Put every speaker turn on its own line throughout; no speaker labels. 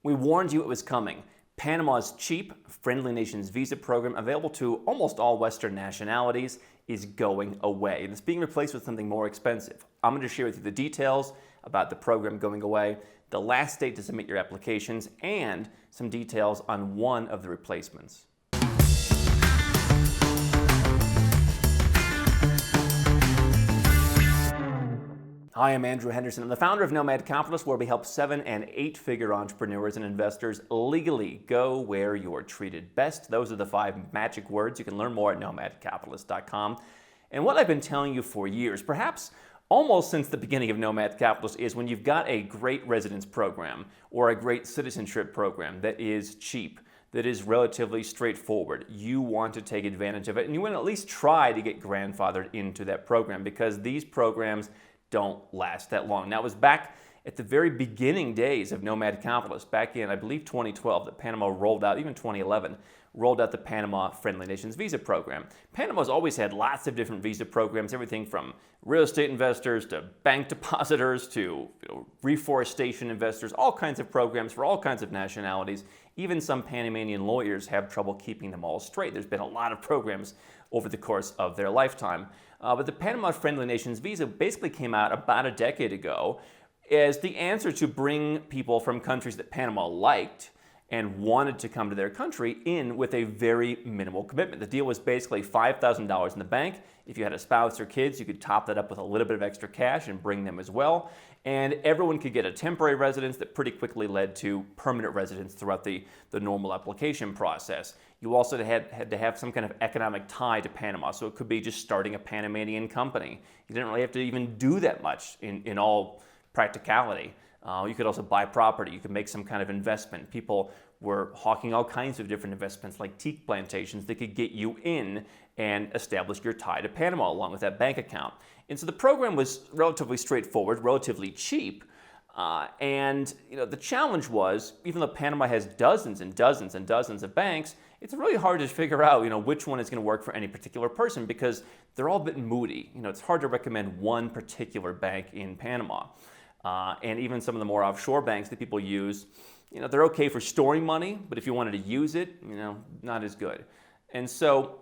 We warned you it was coming. Panama's cheap, friendly nations visa program, available to almost all Western nationalities, is going away. And it's being replaced with something more expensive. I'm going to share with you the details about the program going away, the last date to submit your applications, and some details on one of the replacements. Hi, I'm Andrew Henderson. I'm the founder of Nomad Capitalist, where we help 7- and 8-figure entrepreneurs and investors legally go where you're treated best. Those are the 5 magic words. You can learn more at nomadcapitalist.com. And what I've been telling you for years, perhaps almost since the beginning of Nomad Capitalist, is when you've got a great residence program or a great citizenship program that is cheap, that is relatively straightforward, you want to take advantage of it, and you want to at least try to get grandfathered into that program, because these programs don't last that long. Now, it was back at the very beginning days of Nomad Capitalist, back in, I believe, 2012, that Panama rolled out, even 2011, rolled out the Panama Friendly Nations Visa Program. Panama's always had lots of different visa programs, everything from real estate investors to bank depositors to reforestation investors, all kinds of programs for all kinds of nationalities. Even some Panamanian lawyers have trouble keeping them all straight. There's been a lot of programs over the course of their lifetime. But the Panama Friendly Nations Visa basically came out about a decade ago as the answer to bring people from countries that Panama liked and wanted to come to their country in with a very minimal commitment. The deal was basically $5,000 in the bank. If you had a spouse or kids, you could top that up with a little bit of extra cash and bring them as well. And everyone could get a temporary residence that pretty quickly led to permanent residence throughout the normal application process. You also had to have some kind of economic tie to Panama, so it could be just starting a Panamanian company. You didn't really have to even do that much in all practicality. You could also buy property. You could make some kind of investment. People were hawking all kinds of different investments like teak plantations that could get you in and establish your tie to Panama along with that bank account. And so the program was relatively straightforward, relatively cheap. And the challenge was, even though Panama has dozens and dozens and dozens of banks, it's really hard to figure out which one is going to work for any particular person, because they're all a bit moody. It's hard to recommend one particular bank in Panama. And even some of the more offshore banks that people use, they're okay for storing money, but if you wanted to use it, not as good. And so,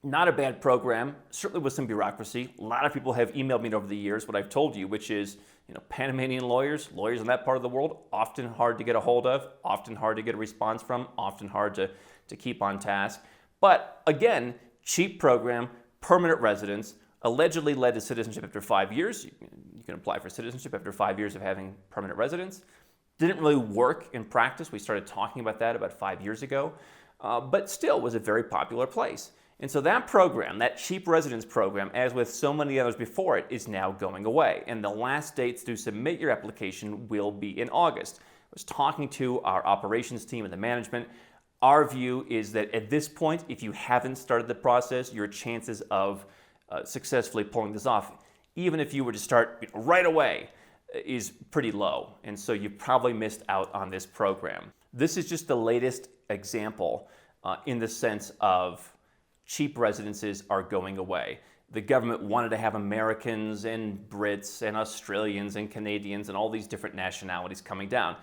not a bad program, certainly with some bureaucracy. A lot of people have emailed me over the years what I've told you, which is, Panamanian lawyers in that part of the world, often hard to get a hold of, often hard to get a response from, often hard to keep on task. But again, cheap program, permanent residence, allegedly led to citizenship after 5 years. You can apply for citizenship after 5 years of having permanent residence. Didn't really work in practice. We started talking about that about 5 years ago, but still was a very popular place. And so that program, that cheap residence program, as with so many others before it, is now going away. And the last dates to submit your application will be in August. I was talking to our operations team and the management. Our view is that at this point, if you haven't started the process, your chances of successfully pulling this off, even if you were to start right away, is pretty low. And so you probably missed out on this program. This is just the latest example in the sense of cheap residences are going away. The government wanted to have Americans and Brits and Australians and Canadians and all these different nationalities coming down.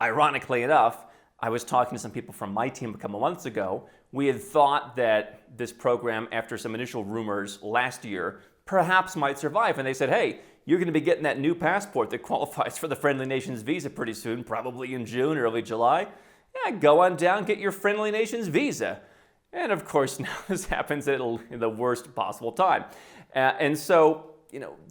Ironically enough, I was talking to some people from my team a couple months ago. We had thought that this program, after some initial rumors last year, perhaps might survive. And they said, hey, you're going to be getting that new passport that qualifies for the Friendly Nations visa pretty soon, probably in June, early July. Yeah, go on down, get your Friendly Nations visa. And of course, now this happens at the worst possible time. And so,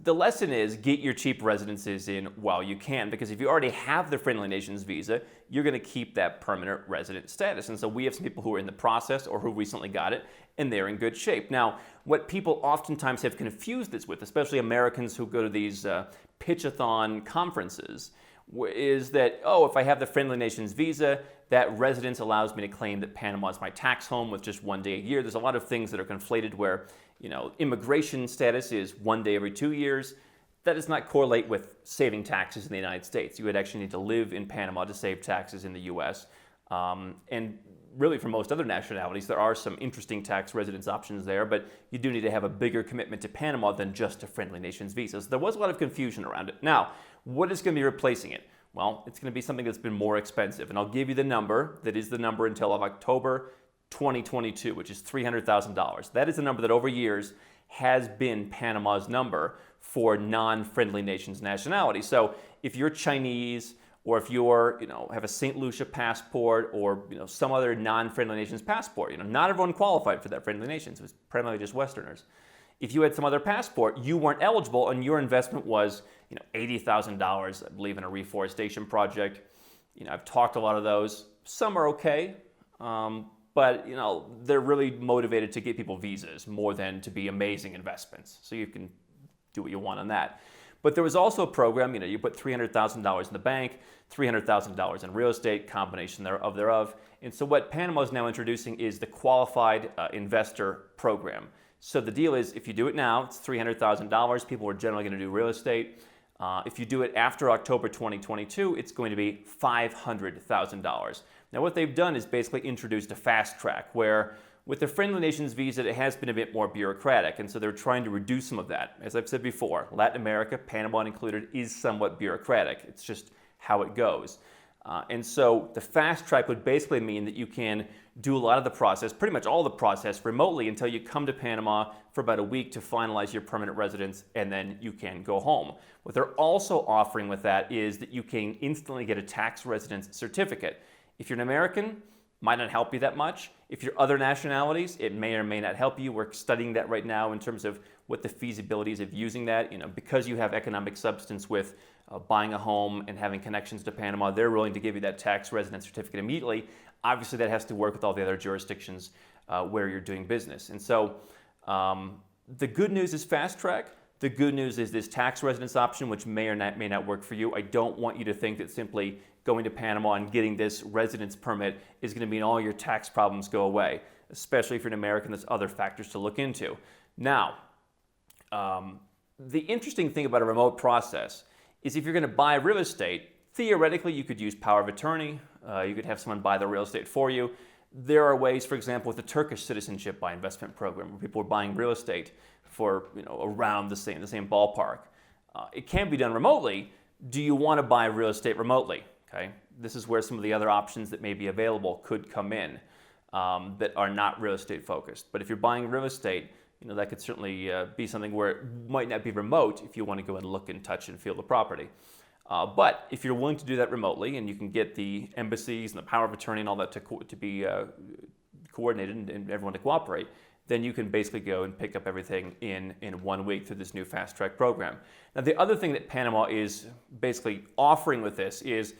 the lesson is get your cheap residences in while you can, because if you already have the Friendly Nations visa, you're going to keep that permanent resident status. And so we have some people who are in the process or who recently got it, and they're in good shape. Now, what people oftentimes have confused this with, especially Americans who go to these pitch-a-thon conferences, is that, if I have the Friendly Nations visa, that residence allows me to claim that Panama is my tax home with just 1 day a year. There's a lot of things that are conflated where, immigration status is 1 day every 2 years. That does not correlate with saving taxes in the United States. You would actually need to live in Panama to save taxes in the U.S. And really for most other nationalities, there are some interesting tax residence options there, but you do need to have a bigger commitment to Panama than just a Friendly Nations visa. So there was a lot of confusion around it. Now, what is going to be replacing it? Well, it's going to be something that's been more expensive. And I'll give you the number that is the number until October 2022, which is $300,000. That is the number that over years has been Panama's number for non-friendly nations nationality. So if you're Chinese, or if you're, have a St. Lucia passport, or some other non-friendly nation's passport, not everyone qualified for that friendly nations. It was primarily just Westerners. If you had some other passport, you weren't eligible, and your investment was, $80,000, I believe, in a reforestation project. I've talked a lot of those. Some are okay, but they're really motivated to get people visas more than to be amazing investments. So you can do what you want on that. But there was also a program, you put $300,000 in the bank, $300,000 in real estate, combination thereof. And so what Panama is now introducing is the qualified investor program. So the deal is, if you do it now, it's $300,000. People are generally going to do real estate. If you do it after October 2022, it's going to be $500,000. Now what they've done is basically introduced a fast track where with the friendly nations visa, it has been a bit more bureaucratic, and so they're trying to reduce some of that. As I've said before, Latin America, Panama included, is somewhat bureaucratic. It's just how it goes. And so the fast track would basically mean that you can do a lot of the process, pretty much all the process, remotely until you come to Panama for about a week to finalize your permanent residence, and then you can go home. What they're also offering with that is that you can instantly get a tax residence certificate. If you're an American, might not help you that much. If you're other nationalities, it may or may not help you. We're studying that right now in terms of what the feasibility is of using that. Because you have economic substance with buying a home and having connections to Panama, they're willing to give you that tax residence certificate immediately. Obviously, that has to work with all the other jurisdictions where you're doing business. And so the good news is fast track. The good news is this tax residence option, which may or may not work for you. I don't want you to think that simply going to Panama and getting this residence permit is going to mean all your tax problems go away, especially if you're an American. There's other factors to look into. Now, the interesting thing about a remote process is if you're going to buy real estate, theoretically you could use power of attorney. You could have someone buy the real estate for you. There are ways, for example, with the Turkish citizenship by investment program, where people are buying real estate for around the same ballpark. It can be done remotely. Do you want to buy real estate remotely? Okay, this is where some of the other options that may be available could come in that are not real estate focused. But if you're buying real estate, that could certainly be something where it might not be remote if you want to go and look and touch and feel the property. But if you're willing to do that remotely, and you can get the embassies and the power of attorney and all that to be coordinated and everyone to cooperate, then you can basically go and pick up everything in 1 week through this new fast track program. Now, the other thing that Panama is basically offering with this is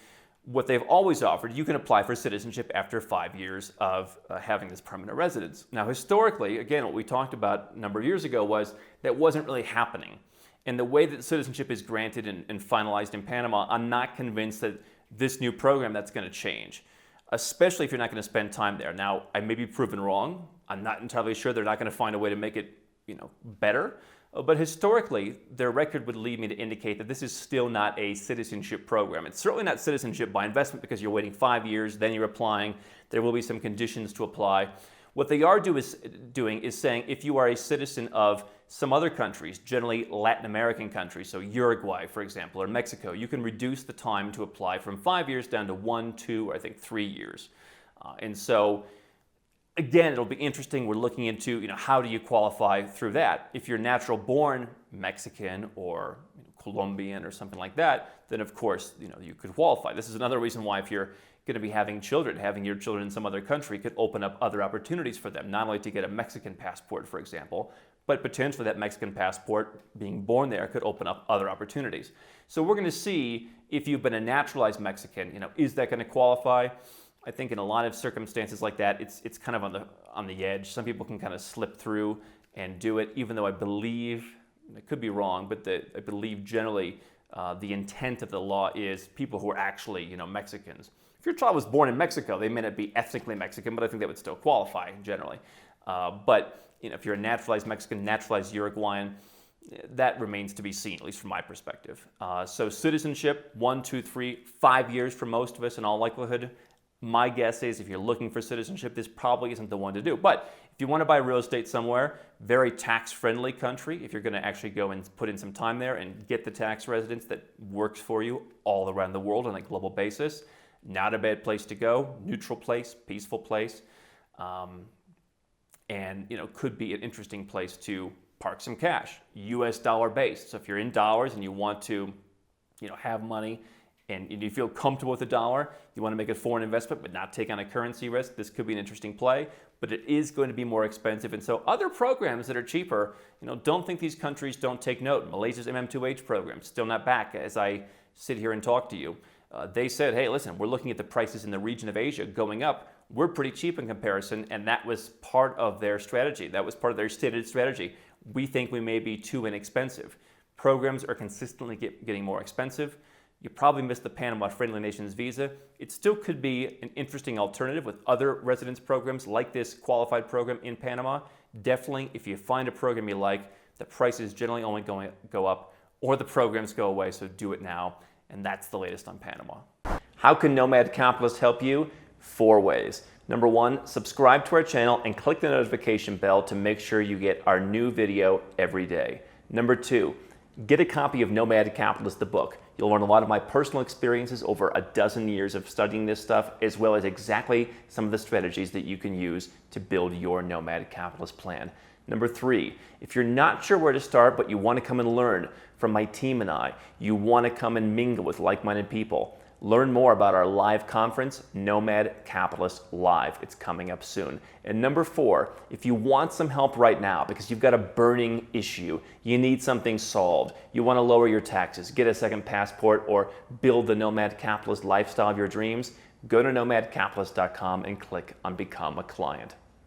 what they've always offered. You can apply for citizenship after 5 years of having this permanent residence. Now, historically, again, what we talked about a number of years ago was that wasn't really happening. And the way that citizenship is granted and finalized in Panama, I'm not convinced that this new program that's going to change, especially if you're not going to spend time there. Now, I may be proven wrong. I'm not entirely sure they're not going to find a way to make it, better. But historically, their record would lead me to indicate that this is still not a citizenship program. It's certainly not citizenship by investment because you're waiting 5 years, then you're applying. There will be some conditions to apply. What they are doing is saying if you are a citizen of some other countries, generally Latin American countries, so Uruguay, for example, or Mexico, you can reduce the time to apply from 5 years down to 1, 2, or I think 3 years. And so, again, it'll be interesting. We're looking into, how do you qualify through that? If you're natural-born Mexican or Colombian or something like that, then of course, you could qualify. This is another reason why if you're going to be having your children in some other country could open up other opportunities for them, not only to get a Mexican passport, for example, but potentially that Mexican passport being born there could open up other opportunities. So we're going to see if you've been a naturalized Mexican, is that going to qualify? I think in a lot of circumstances like that, it's kind of on the edge. Some people can kind of slip through and do it, even though I believe, I could be wrong, but I believe generally the intent of the law is people who are actually, Mexicans. If your child was born in Mexico, they may not be ethnically Mexican, but I think that would still qualify generally. But if you're a naturalized Mexican, naturalized Uruguayan, that remains to be seen, at least from my perspective. So citizenship, 1, 2, 3, 5 years for most of us in all likelihood. My guess is if you're looking for citizenship, this probably isn't the one to do. But if you want to buy real estate somewhere, very tax-friendly country, if you're going to actually go and put in some time there and get the tax residence that works for you all around the world on a global basis, not a bad place to go. Neutral place, peaceful place, and could be an interesting place to park some cash. U.S. dollar based. So if you're in dollars and you want to, have money, and you feel comfortable with the dollar, you want to make a foreign investment but not take on a currency risk, this could be an interesting play, but it is going to be more expensive. And so other programs that are cheaper, don't think these countries don't take note. Malaysia's MM2H program, still not back as I sit here and talk to you. They said, hey, listen, we're looking at the prices in the region of Asia going up. We're pretty cheap in comparison, and that was part of their strategy. That was part of their stated strategy. We think we may be too inexpensive. Programs are consistently getting more expensive. You probably missed the Panama Friendly Nations visa. It still could be an interesting alternative with other residence programs like this qualified program in Panama. Definitely, if you find a program you like, the price is generally only going to go up or the programs go away, so do it now. And that's the latest on Panama. How can Nomad Capitalist help you? 4 ways. Number 1, subscribe to our channel and click the notification bell to make sure you get our new video every day. Number 2, get a copy of Nomad Capitalist, the book. You'll learn a lot of my personal experiences over a dozen years of studying this stuff, as well as exactly some of the strategies that you can use to build your Nomad Capitalist plan. Number 3, if you're not sure where to start, but you want to come and learn from my team and I, you want to come and mingle with like-minded people, learn more about our live conference, Nomad Capitalist Live. It's coming up soon. And number 4, if you want some help right now because you've got a burning issue, you need something solved, you want to lower your taxes, get a second passport, or build the Nomad Capitalist lifestyle of your dreams, go to nomadcapitalist.com and click on Become a Client.